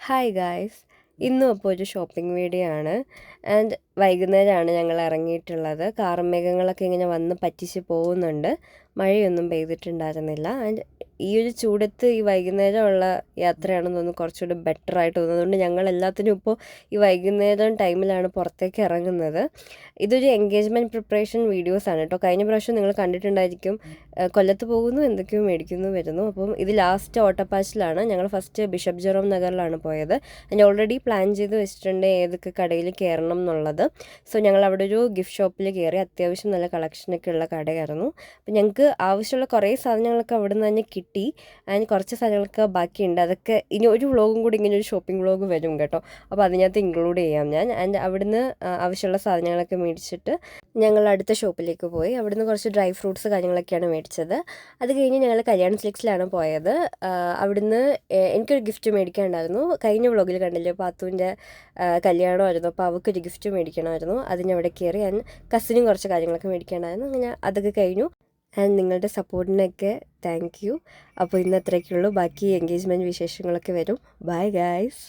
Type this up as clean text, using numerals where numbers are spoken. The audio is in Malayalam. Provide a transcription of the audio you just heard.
ഹായ് ഗായ്സ്, ഇന്നും അപ്പോൾ ഒരു ഷോപ്പിംഗ് വീഡിയോ ആണ്. ആൻഡ് വൈകുന്നേരമാണ് ഞങ്ങൾ ഇറങ്ങിയിട്ടുള്ളത്. കാർമേഘങ്ങളൊക്കെ ഇങ്ങനെ വന്ന് പറ്റിച്ച് പോകുന്നുണ്ട്. മഴയൊന്നും പെയ്തിട്ടുണ്ടായിരുന്നില്ല. ആൻഡ് ഈ ഒരു ചൂടത്ത് ഈ വൈകുന്നേരമുള്ള യാത്രയാണെന്ന് തോന്നുന്നു കുറച്ചുകൂടി ബെറ്റർ ആയിട്ട് തോന്നുന്നത്. അതുകൊണ്ട് ഞങ്ങൾ എല്ലാത്തിനും ഇപ്പോൾ ഈ വൈകുന്നേരം ടൈമിലാണ് പുറത്തേക്ക് ഇറങ്ങുന്നത്. ഇതൊരു എൻഗേജ്മെൻറ്റ് പ്രിപ്പറേഷൻ വീഡിയോസാണ് കേട്ടോ. കഴിഞ്ഞ പ്രാവശ്യം നിങ്ങൾ കണ്ടിട്ടുണ്ടായിരിക്കും. കൊല്ലത്ത് പോകുന്നു, എന്തൊക്കെയോ മേടിക്കുന്നു വരുന്നു. അപ്പം ഇത് ലാസ്റ്റ് ഓട്ടപ്പാച്ചിലാണ്. ഞങ്ങൾ ഫസ്റ്റ് ബിഷപ്പ് ജെറോം നഗറിലാണ് പോയത്. ഞാൻ ഓൾറെഡി പ്ലാൻ ചെയ്ത് വെച്ചിട്ടുണ്ട് ഏതൊക്കെ കടയിൽ കയറണം എന്നുള്ളത്. സോ ഞങ്ങൾ അവിടെ ഒരു ഗിഫ്റ്റ് ഷോപ്പിൽ കയറി. അത്യാവശ്യം നല്ല കളക്ഷനൊക്കെ ഉള്ള കടയായിരുന്നു. അപ്പം ഞങ്ങൾക്ക് ആവശ്യമുള്ള കുറേ സാധനങ്ങളൊക്കെ അവിടെ നിന്ന് തന്നെ കിട്ടി. ആൻഡ് കുറച്ച് സാധനങ്ങളൊക്കെ ബാക്കിയുണ്ട്. അതൊക്കെ ഇനി ഒരു വ്ളോഗും കൂടി, ഇങ്ങനെ ഒരു ഷോപ്പിംഗ് വ്ളോഗ് വരും കേട്ടോ. അപ്പോൾ അതിനകത്ത് ഇൻക്ലൂഡ് ചെയ്യാം ഞാൻ. ആൻഡ് അവിടുന്ന് ആവശ്യമുള്ള സാധനങ്ങളൊക്കെ മേടിച്ചിട്ട് ഞങ്ങൾ അടുത്ത ഷോപ്പിലേക്ക് പോയി. അവിടുന്ന് കുറച്ച് ഡ്രൈ ഫ്രൂട്ട്സ് കാര്യങ്ങളൊക്കെയാണ് മേടിച്ചത്. അത് കഴിഞ്ഞ് ഞങ്ങൾ കല്യാൺ സിൽക്സിലാണ് പോയത്. അവിടുന്ന് എനിക്കൊരു ഗിഫ്റ്റ് മേടിക്കാനുണ്ടായിരുന്നു. കഴിഞ്ഞ വ്ളോഗിൽ കണ്ടില്ലേ, പാത്തുവിൻ്റെ കല്യാണമായിരുന്നു. അപ്പോൾ അവൾക്കൊരു ഗിഫ്റ്റ് മേടിക്കണമായിരുന്നു. അതിനവിടെ കയറി. ഞാൻ കസിനും കുറച്ച് കാര്യങ്ങളൊക്കെ മേടിക്കാനുണ്ടായിരുന്നു. അങ്ങനെ അതൊക്കെ കഴിഞ്ഞു. ആൻഡ് നിങ്ങളുടെ സപ്പോർട്ടിനൊക്കെ താങ്ക് യു. അപ്പോൾ ഇന്ന് അത്രയൊക്കെയുള്ളൂ. ബാക്കി എൻഗേജ്മെൻറ്റ് വിശേഷങ്ങളൊക്കെ വരും. Bye guys.